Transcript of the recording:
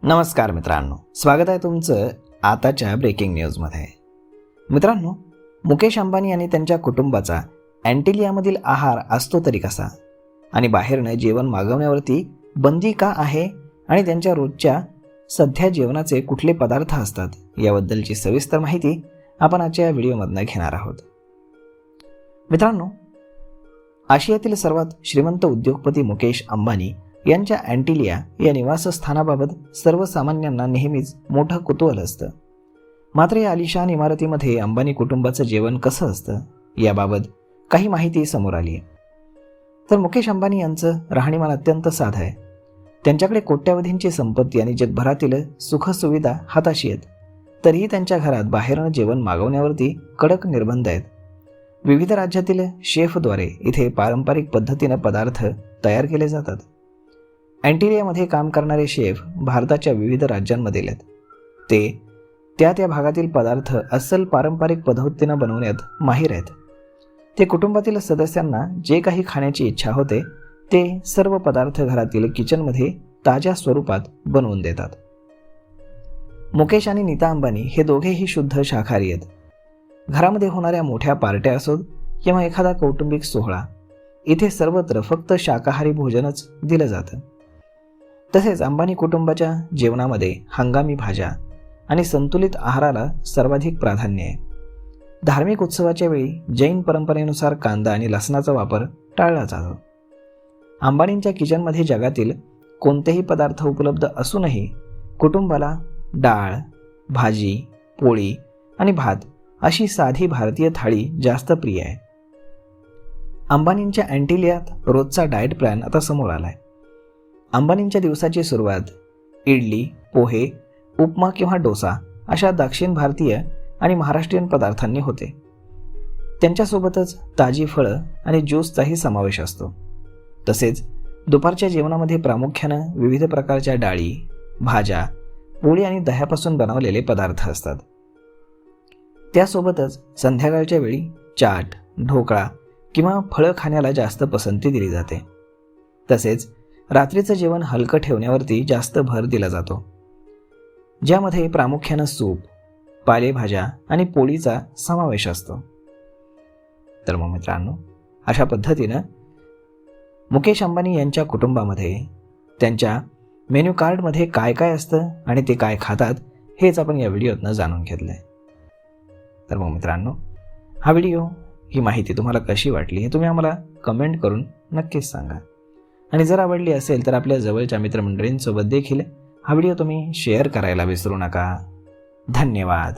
नमस्कार मित्रांनो, स्वागत आहे तुमचं आताच्या ब्रेकिंग न्यूजमध्ये. मित्रांनो, मुकेश अंबानी आणि त्यांच्या कुटुंबाचा अँटिलियामधील आहार असतो तरी कसा, आणि बाहेरनं जेवण मागवण्यावरती बंदी का आहे, आणि त्यांच्या रोजच्या सध्या जेवणाचे कुठले पदार्थ असतात, याबद्दलची सविस्तर माहिती आपण आजच्या या व्हिडिओमधनं घेणार आहोत. मित्रांनो, आशियातील सर्वात श्रीमंत उद्योगपती मुकेश अंबानी यांच्या अँटिलिया या निवासस्थानाबाबत सर्वसामान्यांना नेहमीच मोठं कुतूहल असतं. मात्र या आलिशान इमारतीमध्ये अंबानी कुटुंबाचं जेवण कसं असतं, याबाबत काही माहिती समोर आली आहे. तर मुकेश अंबानी यांचं राहणीमान अत्यंत साधं आहे. त्यांच्याकडे कोट्यावधींची संपत्ती आणि जगभरातील सुखसुविधा हाताशी आहेत, तरीही त्यांच्या घरात बाहेरनं जेवण मागवण्यावरती कडक निर्बंध आहेत. विविध राज्यातील शेफद्वारे इथे पारंपरिक पद्धतीनं पदार्थ तयार केले जातात. अँटिलियामध्ये काम करणारे शेफ भारताच्या विविध राज्यांमधील आहेत. ते त्या भागातील पदार्थ अस्सल पारंपरिक पद्धतीनं बनवण्यात माहीर आहेत. ते कुटुंबातील सदस्यांना जे काही खाण्याची इच्छा होते ते सर्व पदार्थ घरातील किचनमध्ये ताज्या स्वरूपात बनवून देतात. मुकेश आणि नीता अंबानी हे दोघेही शुद्ध शाकाहारी आहेत. घरामध्ये होणाऱ्या मोठ्या पार्ट्या असोत किंवा एखादा कौटुंबिक सोहळा, इथे सर्वत्र फक्त शाकाहारी भोजनच दिलं जातं. तसेच अंबानी कुटुंबाच्या जेवणामध्ये हंगामी भाज्या आणि संतुलित आहाराला सर्वाधिक प्राधान्य आहे. धार्मिक उत्सवाच्या वेळी जैन परंपरेनुसार कांदा आणि लसणाचा वापर टाळला जातो. अंबानींच्या किचनमध्ये जगातील कोणतेही पदार्थ उपलब्ध असूनही कुटुंबाला डाळ, भाजी, पोळी आणि भात अशी साधी भारतीय थाळी जास्त प्रिय आहे. अंबानींच्या अँटिलियात रोजचा डाएट प्लॅन आता समोर आलाय. अंबानींच्या दिवसाची सुरुवात इडली, पोहे, उपमा किंवा डोसा अशा दक्षिण भारतीय आणि महाराष्ट्रीयन पदार्थांनी होते. त्यांच्यासोबतच ताजी फळं आणि ज्यूसचाही समावेश असतो. तसेच दुपारच्या जेवणामध्ये प्रामुख्यानं विविध प्रकारच्या डाळी, भाज्या, पोळी आणि दह्यापासून बनवलेले पदार्थ असतात. त्यासोबतच संध्याकाळच्या वेळी चाट, ढोकळा किंवा फळं खाण्याला जास्त पसंती दिली जाते. तसेच रात्रीचं जेवण हलकं ठेवण्यावरती जास्त भर दिला जातो, ज्यामध्ये प्रामुख्यानं सूप, पालेभाज्या आणि पोळीचा समावेश असतो. तर मग मित्रांनो, अशा पद्धतीनं मुकेश अंबानी यांच्या कुटुंबामध्ये त्यांच्या मेन्यू कार्डमध्ये काय काय असतं आणि ते काय खातात हेच आपण या व्हिडिओतनं जाणून घेतलं आहे. तर मग मित्रांनो, हा व्हिडिओ, ही माहिती तुम्हाला कशी वाटली हे तुम्ही आम्हाला कमेंट करून नक्कीच सांगा. आणि जर आवडली असेल तर आपल्या जवळच्या मित्रमंडळींसोबत देखील हा व्हिडिओ तुम्ही शेअर करायला विसरू नका. धन्यवाद.